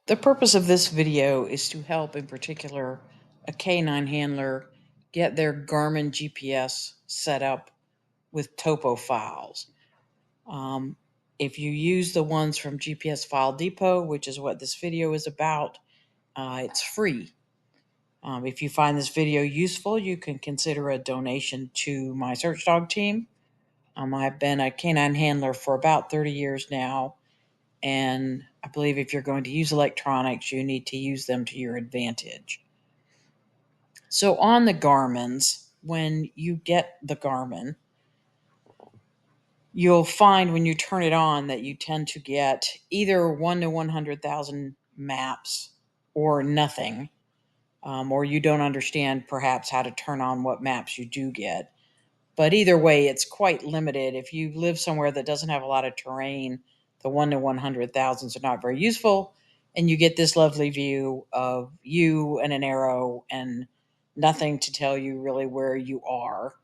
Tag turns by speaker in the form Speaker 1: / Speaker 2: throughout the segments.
Speaker 1: The purpose of this video is to help, in particular, a K9 handler get their Garmin GPS set up with topo files. Um, if you use the ones from GPS File Depot, which is what this video is about, it's free. If you find this video useful, you can consider a donation to my search dog team. I've been a K9 handler for about 30 years now, and I believe if you're going to use electronics, you need to use them to your advantage. So on the Garmins, when you get the Garmin, you'll find when you turn it on that you tend to get either 1 to 100,000 maps or nothing, or you don't understand perhaps how to turn on what maps you do get. But either way, it's quite limited. If you live somewhere that doesn't have a lot of terrain, the 1 to 100,000s are not very useful. And you get this lovely view of you and an arrow and nothing to tell you really where you are,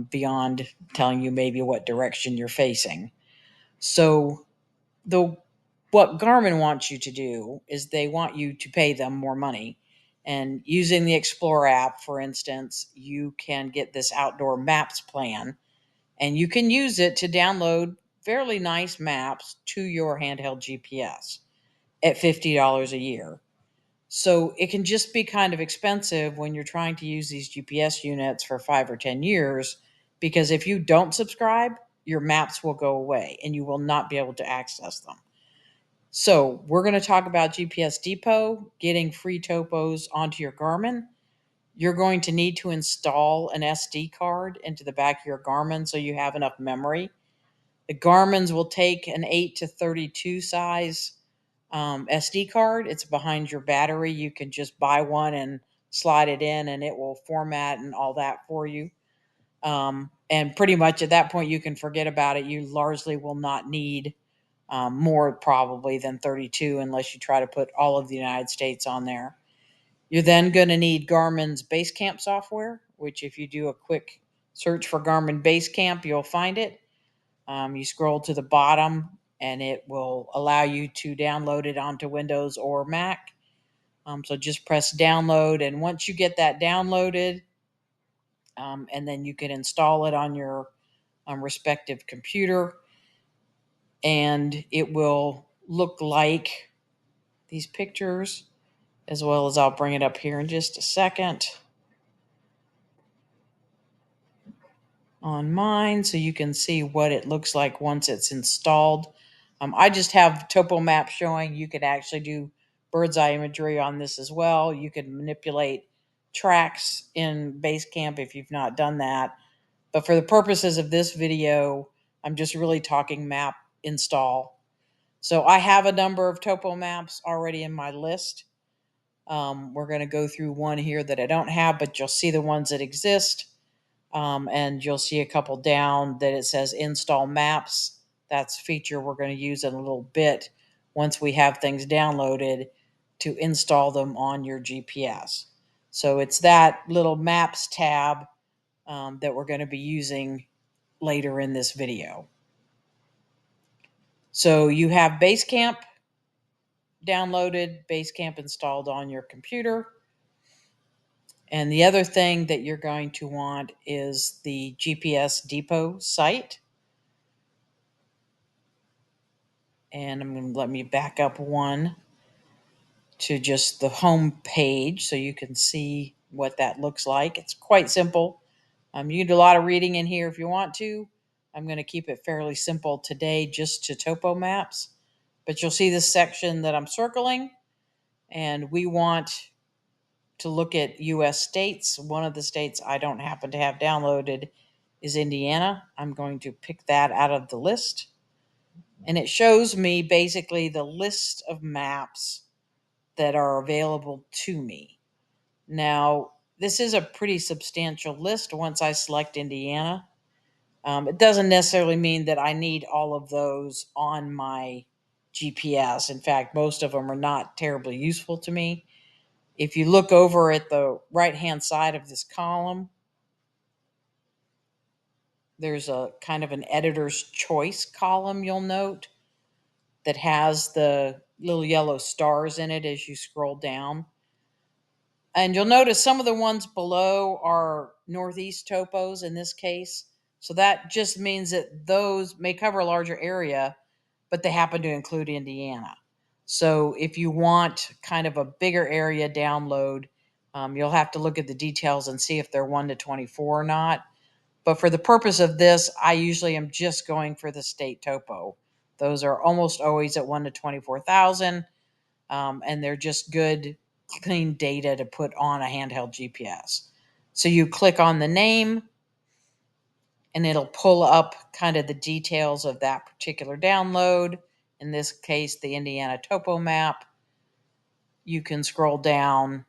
Speaker 1: beyond telling you maybe what direction you're facing. So the what Garmin wants you to do is they want you to pay them more money. And using the Explore app, for instance, you can get this outdoor maps plan, and you can use it to download fairly nice maps to your handheld GPS at $50 a year. So it can just be kind of expensive when you're trying to use these GPS units for 5 or 10 years, because if you don't subscribe, your maps will go away and you will not be able to access them. So we're going to talk about GPS Depot, getting free topos onto your Garmin. You're going to need to install an SD card into the back of your Garmin so you have enough memory. The Garmin's will take an 8 to 32 size SD card. It's behind your battery. You can just buy one and slide it in, and it will format and all that for you. And pretty much at that point, you can forget about it. You largely will not need more probably than 32 unless you try to put all of the United States on there. You're then going to need Garmin's Basecamp software, which if you do a quick search for Garmin Basecamp, you'll find it. You scroll to the bottom and it will allow you to download it onto Windows or Mac. So just press download, and once you get that downloaded, and then you can install it on your respective computer, and it will look like these pictures, as well as I'll bring it up here in just a second on mine so you can see what it looks like once it's installed. I just have topo map showing. You could actually do bird's eye imagery on this as well. You could manipulate tracks in Basecamp if you've not done that. But for the purposes of this video, I'm just really talking map install. So I have a number of topo maps already in my list. We're going to go through one here that I don't have, but you'll see the ones that exist. And you'll see a couple down that it says install maps. That's a feature we're going to use in a little bit once we have things downloaded to install them on your GPS. So it's that little maps tab that we're going to be using later in this video. So you have Basecamp downloaded, Basecamp installed on your computer. And the other thing that you're going to want is the GPS Depot site. And I'm going to let me back up one to just the home page so you can see what that looks like. It's quite simple. You can do a lot of reading in here if you want to. I'm going to keep it fairly simple today just to topo maps. But you'll see this section that I'm circling, and we want to look at U.S. states. One of the states I don't happen to have downloaded is Indiana. I'm going to pick that out of the list. And it shows me basically the list of maps that are available to me. Now, this is a pretty substantial list once I select Indiana. It doesn't necessarily mean that I need all of those on my GPS. In fact, most of them are not terribly useful to me. If you look over at the right-hand side of this column, there's a kind of an editor's choice column, you'll note. that has the little yellow stars in it as you scroll down. And you'll notice some of the ones below are northeast topos in this case. So that just means that those may cover a larger area, but they happen to include Indiana. So if you want kind of a bigger area download, you'll have to look at the details and see if they're 1 to 24 or not. But for the purpose of this, I usually am just going for the state topo. Those are almost always at 1 to 24,000, and they're just good, clean data to put on a handheld GPS. So you click on the name, and it'll pull up kind of the details of that particular download. In this case, the Indiana topo map. You can scroll down.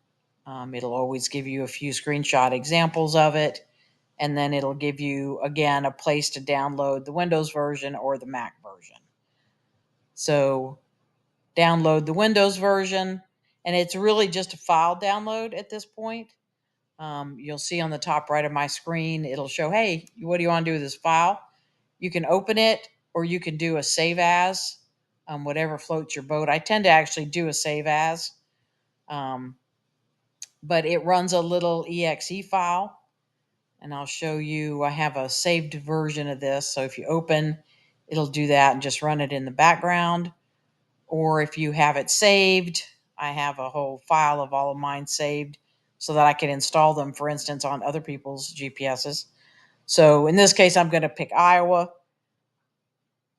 Speaker 1: It'll always give you a few screenshot examples of it. And then it'll give you, again, a place to download the Windows version or the Mac version. So download the Windows version, and it's really just a file download at this point. You'll see on the top right of my screen, it'll show, hey, what do you want to do with this file? You can open it, or you can do a save as, whatever floats your boat. I tend to actually do a save as, but it runs a little exe file. And I'll show you, I have a saved version of this. So if you open, it'll do that and just run it in the background. Or if you have it saved, I have a whole file of all of mine saved so that I can install them, for instance, on other people's GPSs. So in this case, I'm going to pick Iowa,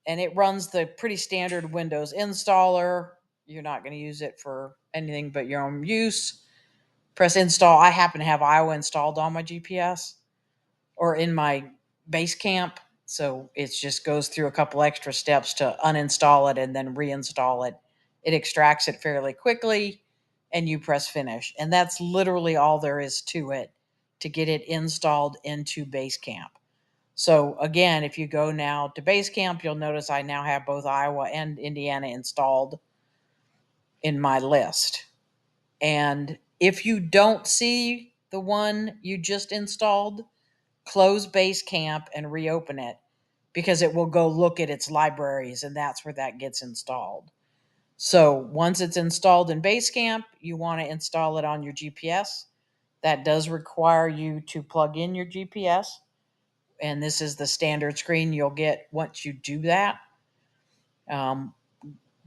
Speaker 1: and it runs the pretty standard Windows installer. You're not going to use it for anything but your own use. Press install. I happen to have Iowa installed on my GPS or in my base camp. So it just goes through a couple extra steps to uninstall it and then reinstall it. It extracts it fairly quickly, and you press finish. And that's literally all there is to it to get it installed into Basecamp. So again, if you go now to Basecamp, you'll notice I now have both Iowa and Indiana installed in my list. And if you don't see the one you just installed, close Basecamp and reopen it, because it will go look at its libraries, and that's where that gets installed. So once it's installed in Basecamp, you want to install it on your GPS. That does require you to plug in your GPS, and this is the standard screen you'll get once you do that. Um,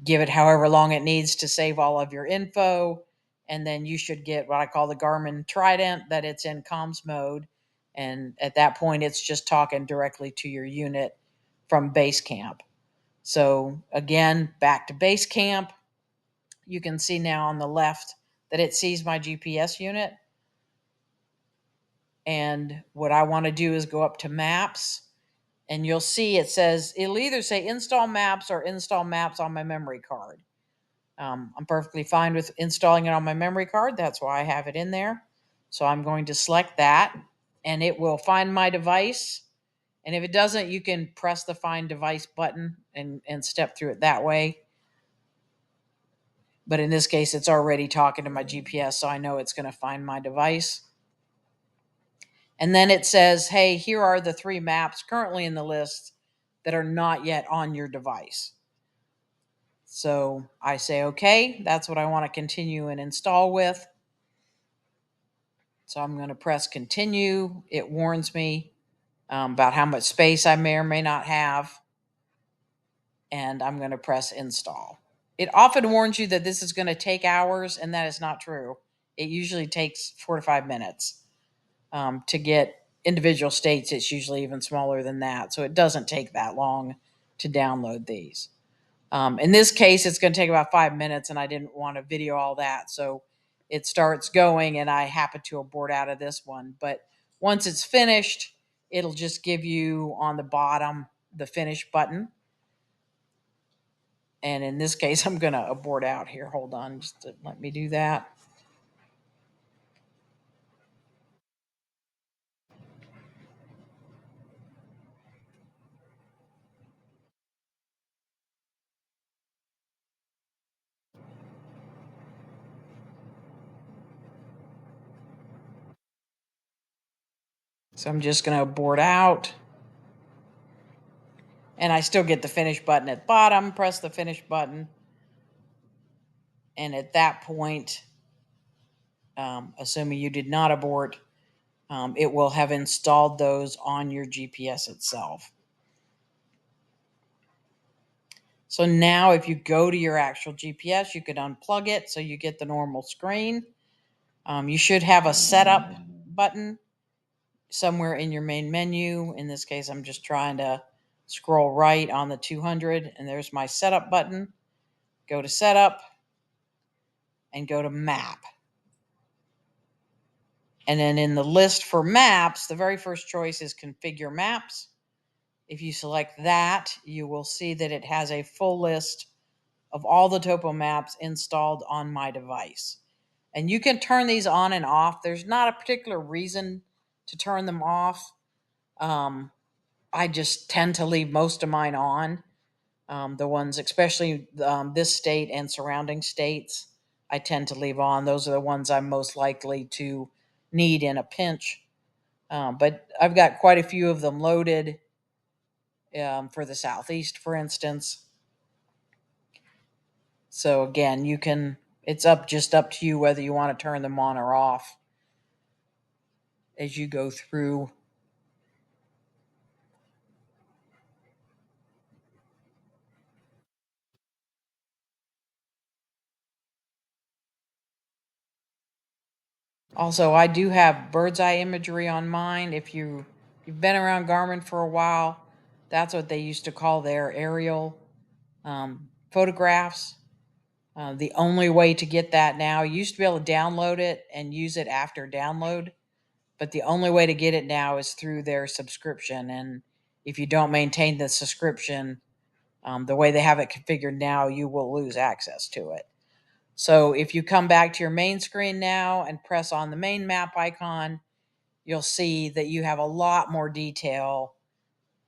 Speaker 1: Give it however long it needs to save all of your info, and then you should get what I call the Garmin Trident, that it's in comms mode, and at that point it's just talking directly to your unit from Basecamp. So again, back to Basecamp, you can see now on the left that it sees my GPS unit, and what I want to do is go up to Maps, and you'll see it says, it'll either say install maps or install maps on my memory card. I'm perfectly fine with installing it on my memory card. That's why I have it in there. So I'm going to select that, and it will find my device. And if it doesn't, you can press the find device button and step through it that way. But in this case, it's already talking to my GPS, so I know it's going to find my device. And then it says, hey, here are the 3 maps currently in the list that are not yet on your device. So I say, okay, that's what I want to continue and install with. So I'm going to press continue. It warns me about how much space I may or may not have. And I'm going to press install. It often warns you that this is going to take hours, and that is not true. It usually takes 4 to 5 minutes to get individual states. It's usually even smaller than that. So it doesn't take that long to download these. In this case, it's going to take about 5 minutes, and I didn't want to video all that. So it starts going, and I happen to abort out of this one. But once it's finished, it'll just give you on the bottom the finish button. And in this case, I'm going to abort out here. Hold on, just to let me do that. So I'm just going to abort out. And I still get the finish button at the bottom, press the finish button. And at that point, assuming you did not abort, it will have installed those on your GPS itself. So now if you go to your actual GPS, you could unplug it so you get the normal screen. You should have a setup button somewhere in your main menu. In this case, I'm just trying to scroll right on the 200, and there's my setup button. Go to setup and go to map. And then in the list for maps, the very first choice is configure maps. If you select that, you will see that it has a full list of all the topo maps installed on my device. And you can turn these on and off. There's not a particular reason to turn them off. I just tend to leave most of mine on. The ones, especially this state and surrounding states, I tend to leave on. Those are the ones I'm most likely to need in a pinch. But I've got quite a few of them loaded for the Southeast, for instance. So again, it's just up to you whether you want to turn them on or off as you go through. Also, I do have bird's eye imagery on mine. If you've been around Garmin for a while, that's what they used to call their aerial photographs. The only way to get that now, you used to be able to download it and use it after download, but the only way to get it now is through their subscription. And if you don't maintain the subscription, the way they have it configured now, you will lose access to it. So if you come back to your main screen now and press on the main map icon, you'll see that you have a lot more detail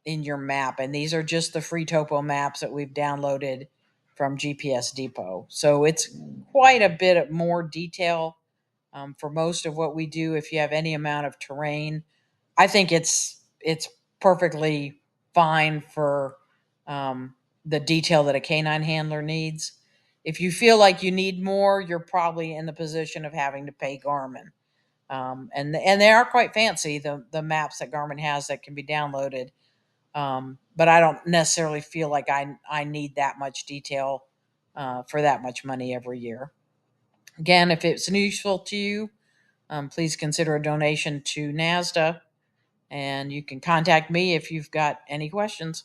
Speaker 1: in your map. And these are just the free topo maps that we've downloaded from GPS Depot. So it's quite a bit more detail for most of what we do. If you have any amount of terrain, I think it's perfectly fine for the detail that a canine handler needs. If you feel like you need more, you're probably in the position of having to pay Garmin. And they are quite fancy, the maps that Garmin has that can be downloaded. But I don't necessarily feel like I need that much detail for that much money every year. Again, if it's useful to you, please consider a donation to NASDA, and you can contact me if you've got any questions.